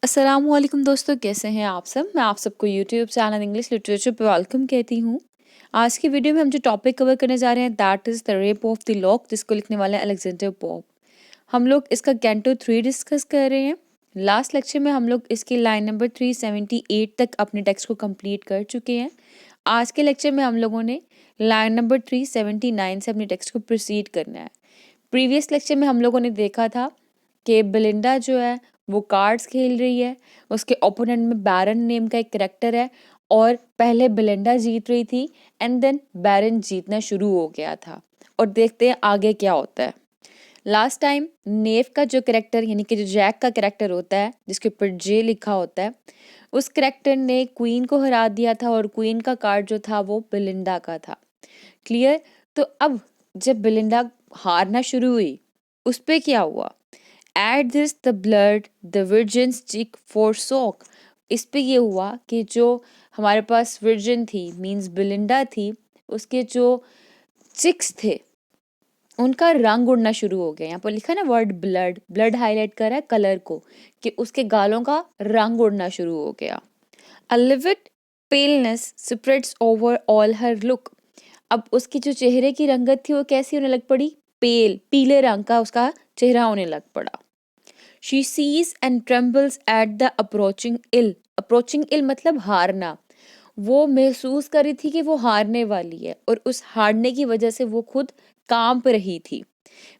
अस्सलामुअलैकुम दोस्तों, कैसे हैं आप सब। मैं आप सबको यूट्यूब चैनल इंग्लिश लिटरेचर पे वेलकम कहती हूँ। आज की वीडियो में हम जो टॉपिक कवर करने जा रहे हैं that is the rape of the lock, जिसको लिखने वाले हैं अलेक्जेंडर पोप। हम लोग इसका कैंटो 3 डिस्कस कर रहे हैं। लास्ट लेक्चर में हम लोग इसकी लाइन नंबर 378 तक अपने टेक्स्ट को कंप्लीट कर चुके हैं। आज के लेक्चर में हम लोगों ने लाइन नंबर 379 से अपने टेक्स्ट को प्रोसीड करना है। प्रीवियस लेक्चर में हम लोगों ने देखा था कि बेलिंडा जो है वो कार्ड्स खेल रही है, उसके ओपोनेंट में बैरन नेम का एक करेक्टर है और पहले बेलिंडा जीत रही थी एंड देन बैरन जीतना शुरू हो गया था। और देखते हैं आगे क्या होता है। लास्ट टाइम नेव का जो करेक्टर यानी कि जो जैक का करेक्टर होता है जिसके ऊपर जे लिखा होता है, उस करेक्टर ने क्वीन को हरा दिया था और क्वीन का कार्ड जो था वो बेलिंडा का था। क्लियर। तो अब जब बेलिंडा हारना शुरू हुई उस पे क्या हुआ। At this the blood the virgin's cheek for सोक। इस पे ये हुआ कि जो हमारे पास विर्जिन थी मींस बेलिंडा थी, उसके जो चिक्स थे उनका रंग उड़ना शुरू हो गया। यहाँ पर लिखा ना वर्ड ब्लड, ब्लड हाईलाइट कर रहा है कलर को कि उसके गालों का रंग उड़ना शुरू हो गया। A livid paleness spreads over all her look। अब उसकी जो चेहरे की रंगत थी वो कैसी होने लग पड़ी, पेल, पीले रंग का उसका चेहरा होने लग पड़ा। She sees and trembles at the approaching ill। approaching ill मतलब हारना। वो महसूस कर रही थी कि वो हारने वाली है और उस हारने की वजह से वो खुद कांप रही थी।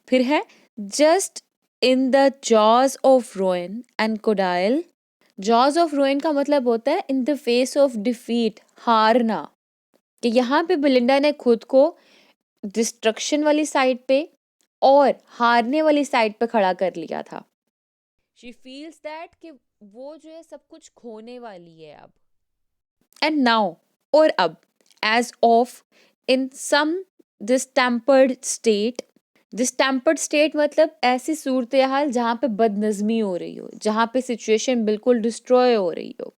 फिर है just in the jaws of ruin and codille. Jaws of ruin का मतलब होता है in the face of defeat, हारना। कि यहाँ पे बेलिंडा ने खुद को डिस्ट्रक्शन वाली साइड पे और हारने वाली साइड पे खड़ा कर लिया था। शी फील्स दैट कि वो जो है सब कुछ खोने वाली है अब। एंड नाउ, और अब, as oft, in some distempered state. Distempered state मतलब ऐसी सूरत हाल जहाँ पे बदनज़मी हो रही हो, जहाँ पे सिचुएशन बिल्कुल डिस्ट्रॉय हो रही हो।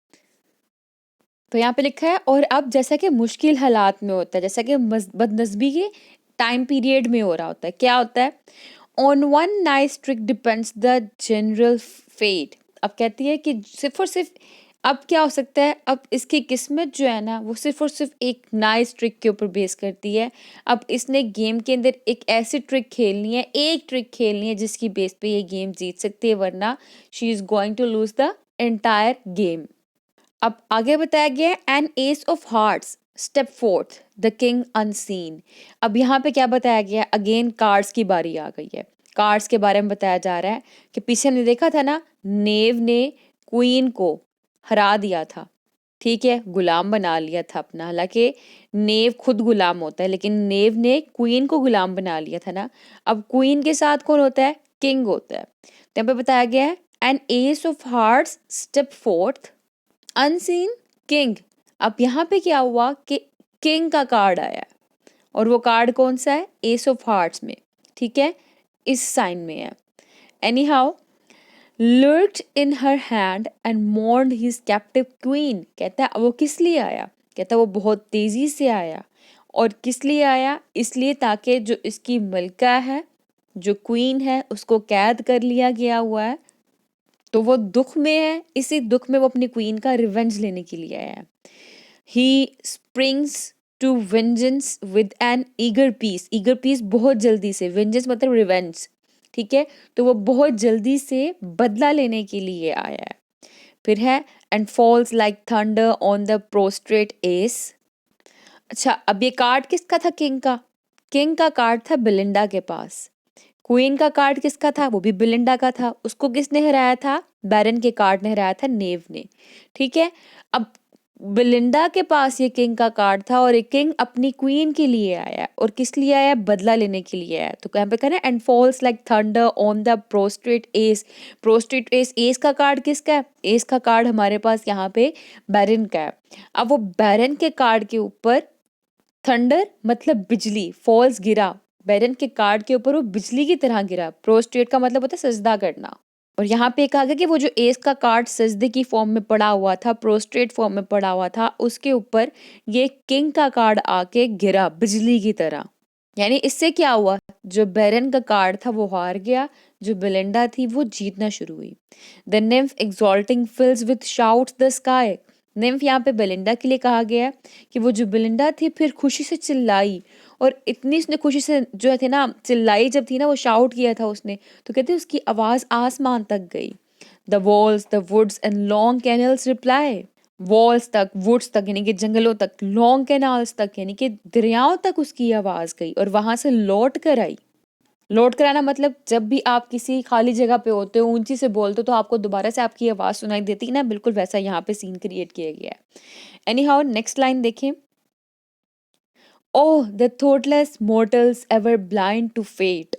तो यहाँ पे लिखा है और अब जैसा कि मुश्किल हालात में होता है, जैसा कि बदनज़मी के टाइम पीरियड में हो रहा होता है, क्या होता है। On one nice trick depends the general fate. अब कहती है कि सिर्फ और सिर्फ अब क्या हो सकता है, अब इसकी किस्मत जो है ना वो सिर्फ और सिर्फ एक नाइस ट्रिक के ऊपर बेस करती है। अब इसने गेम के अंदर एक ऐसी ट्रिक खेलनी है, एक ट्रिक खेलनी है जिसकी बेस पे ये गेम जीत सकती है, वरना she is going to lose the entire game. अब आगे बताया गया है an ace of hearts step forth the king unseen. अब यहाँ पे क्या बताया गया है, अगेन कार्ड्स की बारी आ गई है। कार्ड्स के बारे में बताया जा रहा है कि पीछे हमने देखा था ना, नेव ने क्वीन को हरा दिया था, ठीक है, गुलाम बना लिया था अपना। हालांकि नेव खुद गुलाम होता है लेकिन नेव ने क्वीन को गुलाम बना लिया था ना। अब क्वीन के साथ कौन होता है, किंग होता है। तो यहाँ पे बताया गया है an ace of hearts step forth unseen king. अब यहाँ पे क्या हुआ कि किंग का कार्ड आया और वो कार्ड कौन सा है, एस ऑफ हार्ट्स में, ठीक है, इस साइन में है। Any how lurked in her hand and mourned his captive queen। कहता है वो किस लिए आया, कहता है वो बहुत तेजी से आया। और किस लिए आया, इसलिए ताकि जो इसकी मलका है, जो क्वीन है, उसको कैद कर लिया गया हुआ है, तो वो दुख में है। इसी दुख में वो अपनी क्वीन का रिवेंज लेने के लिए आया है। He springs to vengeance with an eager pace. Eager pace बहुत जल्दी से, वेंजेंस मतलब रिवेंज, ठीक है। तो वो बहुत जल्दी से बदला लेने के लिए आया है। फिर है and falls like thunder on the prostrate ace. अच्छा, अब ये कार्ड किसका था, किंग का। किंग का कार्ड था बेलिंडा के पास। क्वीन का कार्ड किसका था, वो भी बेलिंडा का था। उसको किसने हराया था, बैरन के कार्ड ने हराया था, नेव ने, ठीक है। अब बेलिंडा के पास ये किंग का कार्ड था और एक किंग अपनी क्वीन के लिए आया और किस लिए आया, बदला लेने के लिए आया। तो यहाँ पे कहना and falls like thunder on the prostrate ace. Prostrate ace, ace का कार्ड किसका है, एस का कार्ड हमारे पास यहाँ पे बैरन का है। अब वो बैरन के कार्ड के ऊपर थंडर मतलब बिजली, फॉल्स गिरा, बैरन के कार्ड के ऊपर वो बिजली की तरह गिरा। प्रोस्ट्रेट का मतलब होता है सजदा करना। और यहाँ पे कहा गया कि वो जो एस का कार्ड सजदे की फॉर्म में पड़ा हुआ था, प्रोस्ट्रेट फॉर्म में पड़ा हुआ था, उसके ऊपर ये किंग का कार्ड आके गिरा बिजली की तरह। यानी इससे क्या हुआ, जो बेरन का कार्ड था वो हार गया, जो बेलिंडा थी वो जीतना शुरू हुई। The nymph exulting fills with shouts the sky. Nymph यहाँ पे बेलिंडा के लिए कहा गया है कि वो जो बेलिंडा थी फिर खुशी से चिल्लाई, और इतनी उसने खुशी से जो थे ना चिल्लाई जब थी ना, वो शाउट किया था उसने, तो कहते उसकी आवाज आसमान तक गई। The walls the woods and long canals reply. Walls तक, वुड्स तक यानी कि जंगलों तक, लॉन्ग कैनाल्स तक यानी कि दरियाओं तक उसकी आवाज गई और वहां से लौट कर आई। लौट कर आना मतलब जब भी आप किसी खाली जगह पे होते हो, ऊंची से बोलते हो, तो आपको दोबारा से आपकी आवाज सुनाई देती है ना, बिल्कुल वैसा यहाँ पे सीन क्रिएट किया गया है। एनी हाउ नेक्स्ट लाइन देखें। ओह the thoughtless mortals ever blind to fate,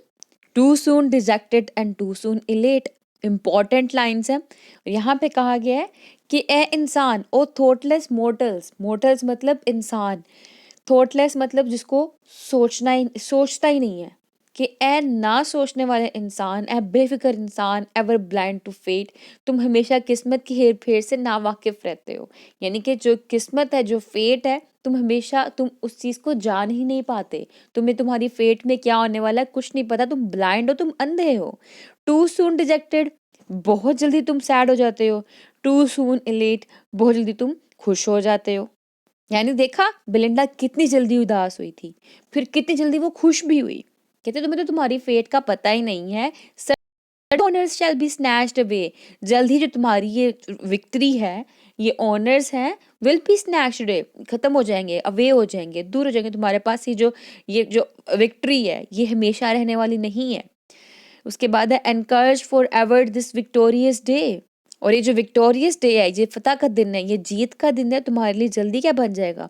too soon dejected and too soon elate। Important lines हैं, और यहाँ पे कहा गया है कि ए इंसान, ओ थॉटलेस मोर्टल्स, मोर्टल्स मतलब इंसान, थॉटलेस मतलब जिसको सोचता ही नहीं है, कि ए ना सोचने वाले इंसान, ए बेफिक्र इंसान, एवर ब्लाइंड टू फेट, तुम हमेशा किस्मत की हेर फेर से ना वाकिफ रहते हो। यानी कि जो किस्मत है, जो फेट है, तुम उस चीज को जान ही नहीं पाते, तुम्हें तुम्हारी फेट में क्या होने वाला है कुछ नहीं पता, तुम ब्लाइंड हो, तुम अंधे हो। टू सून डिजेक्टेड, बहुत जल्दी तुम सैड हो जाते हो। टू सून इलेट, बहुत जल्दी तुम खुश हो जाते हो। यानी देखा बेलिंडा कितनी जल्दी उदास हुई थी, फिर कितनी जल्दी वो खुश भी हुई। कहते तुम्हें तो तुम्हारी फेट का पता ही नहीं है। Honours shall be snatched away, जल्द ही जो तुम्हारी ये विक्ट्री है, ये ऑनर्स हैं, विल बी स्नैच्ड अवे, खत्म हो जाएंगे, अवे हो जाएंगे, दूर हो जाएंगे तुम्हारे पास। ये जो विक्ट्री है ये हमेशा रहने वाली नहीं है। उसके बाद है encourage for ever this victorious day, और ये जो विक्टोरियस डे है, ये फतह का दिन है, ये जीत का दिन है, तुम्हारे लिए जल्दी क्या बन जाएगा,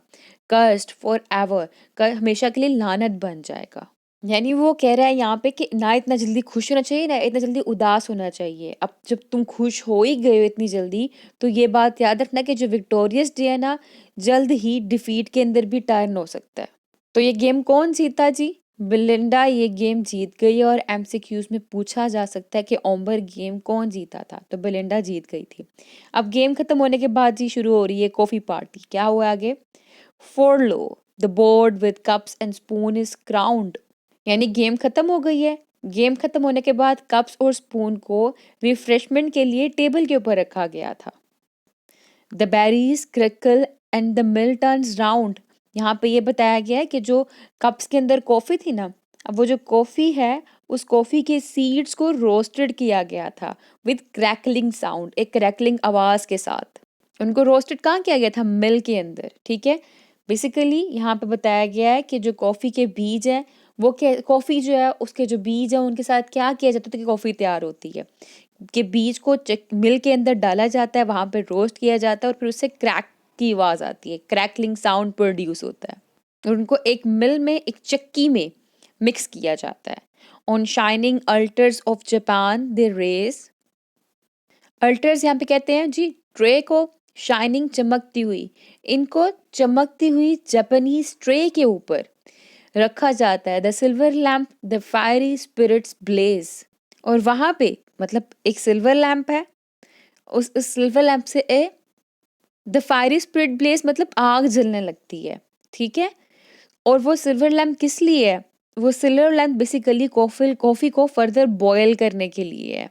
कर्स्ड फॉर एवर, हमेशा के लिए लानत बन जाएगा। यानी वो कह रहा है यहाँ पे कि ना इतना जल्दी खुश होना चाहिए, ना इतना जल्दी उदास होना चाहिए। अब जब तुम खुश हो ही गए हो इतनी जल्दी, तो ये बात याद रखना कि जो विक्टोरियस डे है ना, जल्द ही डिफीट के अंदर भी टर्न हो सकता है। तो ये गेम कौन जीता जी, बेलिंडा ये गेम जीत गई, और एमसीक्यूज में पूछा जा सकता है कि ओम्बर गेम कौन जीता था, तो बेलिंडा जीत गई थी। अब गेम खत्म होने के बाद जी शुरू हो रही है कॉफी पार्टी। क्या हुआ आगे, for low the board with cups and spoon is crowned. यानी गेम खत्म हो गई है। गेम खत्म होने के बाद कप्स और स्पून को रिफ्रेशमेंट के लिए टेबल के ऊपर रखा गया था। The berries crackle and the mill turns round. यहाँ पे ये बताया गया है कि जो कप्स के अंदर कॉफी थी ना, अब वो जो कॉफी है, उस कॉफी के सीड्स को रोस्टेड किया गया था विद क्रैकलिंग साउंड, एक क्रैकलिंग आवाज के साथ। उनको रोस्टेड कहाँ किया गया था, मिल के अंदर, ठीक है। बेसिकली यहाँ पे बताया गया है कि जो कॉफी के बीज है, वो क्या, कॉफी जो है उसके जो बीज है उनके साथ क्या किया जाता है कि कॉफी तैयार होती है, कि बीज को मिल के अंदर डाला जाता है, वहां पे रोस्ट किया जाता है, और फिर उससे क्रैक की आवाज आती है, क्रैकलिंग साउंड प्रोड्यूस होता है, और उनको एक मिल में, एक चक्की में मिक्स किया जाता है। On shining altars of Japan they raise, altars यहाँ पे कहते हैं जी ट्रे को, शाइनिंग चमकती हुई, इनको चमकती हुई जापानीज ट्रे के ऊपर रखा जाता है। The silver lamp the fiery spirits blaze, और वहां पे मतलब एक सिल्वर लैम्प है, उस सिल्वर लैम्प से द फायरी स्पिरिट ब्लेज मतलब आग जलने लगती है, ठीक है। और वो सिल्वर लैम्प किस लिए है, वो सिल्वर लैम्प बेसिकली कॉफी को फर्दर बॉयल करने के लिए है।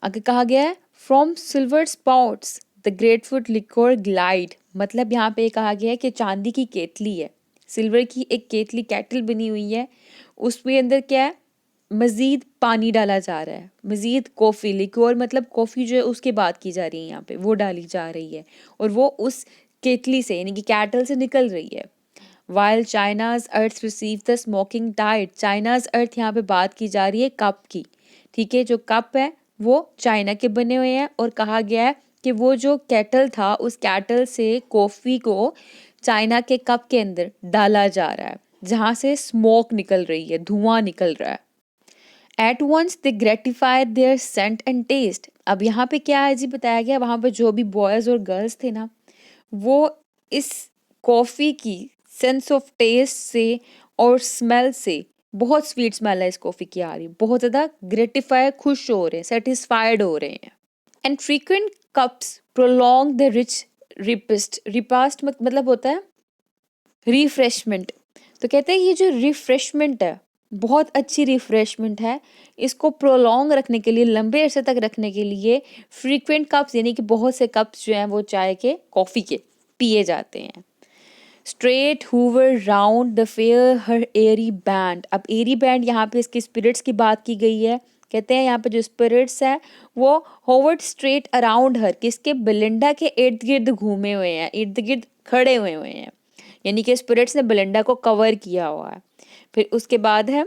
आगे कहा गया है from silver spots the grateful liquor glide, मतलब यहाँ पे कहा गया है कि चांदी की केतली है, सिल्वर की एक केतली कैटल बनी हुई है, उसके अंदर क्या है, मजीद पानी डाला जा रहा है, मजीद कॉफ़ी, लिक्वर मतलब कॉफ़ी जो है उसकी बात की जा रही है यहाँ पे, वो डाली जा रही है, और वो उस केतली से यानी कि कैटल से निकल रही है। While China's earth receive the smoking tide, China's earth यहाँ पे बात की जा रही है कप की, ठीक है। जो कप है वो चाइना के बने हुए हैं, और कहा गया है कि वो जो कैटल था, उस कैटल से कॉफ़ी को चाइना के कप के अंदर डाला जा रहा है, जहाँ से स्मोक निकल रही है, धुआं निकल रहा है। At once they gratify their scent and taste, अब यहाँ पे क्या है जी, बताया गया वहाँ पे जो भी बॉयज़ और गर्ल्स थे ना, वो इस कॉफ़ी की सेंस ऑफ टेस्ट से और स्मेल से, बहुत स्वीट स्मेल है इस कॉफ़ी की आ रही, बहुत ज़्यादा ग्रेटिफाई, खुश हो रहे हैं, सेटिस्फाइड हो रहे हैं। And frequent cups prolong the rich repast, repast मतलब होता है रिफ्रेशमेंट, तो कहते हैं ये जो रिफ्रेशमेंट है, बहुत अच्छी रिफ्रेशमेंट है। इसको प्रोलॉन्ग रखने के लिए, लंबे अरसे तक रखने के लिए फ्रीक्वेंट कप्स यानी कि बहुत से कप्स जो हैं वो चाय के, कॉफ़ी के पिए जाते हैं। Straight hover round the fair her airy band. अब एरी बैंड यहाँ पे इसके स्पिरिट्स की बात की गई है। कहते हैं यहाँ पे जो स्पिरिट्स हैं वो होवर्ड स्ट्रेट अराउंड हर, किसके, बेलिंडा के इर्द गिर्द घूमे हुए हैं, इर्द गिर्द खड़े हुए हैं, यानी कि स्पिरिट्स ने बेलिंडा को कवर किया हुआ है। फिर उसके बाद है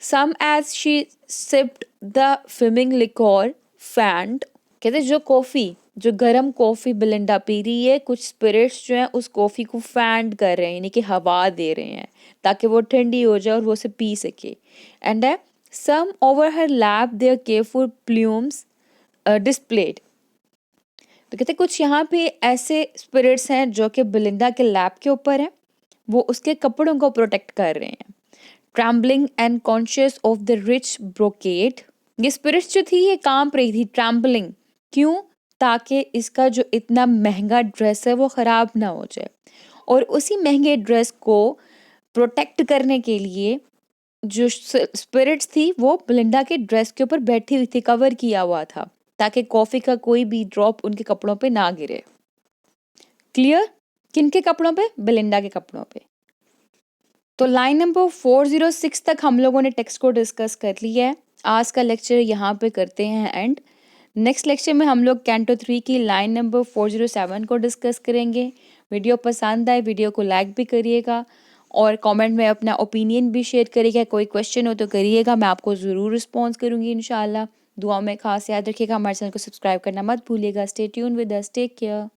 some as she sipped the fuming liquor fanned. कहते हैं जो कॉफ़ी, जो गर्म कॉफ़ी बेलिंडा पी रही है, कुछ स्पिरिट्स जो हैं उस कॉफ़ी को फैंड कर रहे हैं, यानी कि हवा दे रहे हैं ताकि वो ठंडी हो जाए और वो उसे पी सके। एंड है some over her lap their careful plumes displayed. तो कहते कुछ यहाँ पे ऐसे स्पिरिट्स हैं जो कि बेलिंडा के लैप के ऊपर हैं, वो उसके कपड़ों को प्रोटेक्ट कर रहे हैं। Trembling and conscious of the rich brocade. ये स्पिरिट्स जो थी ये कांप रही थी, ट्रैम्बलिंग, क्यों, ताकि इसका जो इतना महंगा ड्रेस है वो ख़राब ना हो जाए। और उसी महंगे ड्रेस को प्रोटेक्ट करने के लिए जो स्पिरिट्स थी वो बेलिंडा के ड्रेस के ऊपर बैठी हुई थी, कवर किया हुआ था, ताकि कॉफ़ी का कोई भी ड्रॉप उनके कपड़ों पे ना गिरे। क्लियर? किनके कपड़ों पे? बेलिंडा के कपड़ों पे। तो लाइन नंबर 406 तक हम लोगों ने टेक्स्ट को डिस्कस कर लिया है। आज का लेक्चर यहाँ पे करते हैं एंड। नेक्स्ट लेक्चर में हम लोग कैंटो 3 की लाइन नंबर 407 को डिस्कस करेंगे। वीडियो पसंद आए वीडियो को लाइक भी करिएगा और कमेंट में अपना ओपिनियन भी शेयर करिएगा। कोई क्वेश्चन हो तो करिएगा, मैं आपको ज़रूर रिस्पॉन्स करूँगी इंशाल्लाह। दुआ में खास याद रखिएगा, हमारे चैनल को सब्सक्राइब करना मत भूलिएगा। Stay tune with us, take care.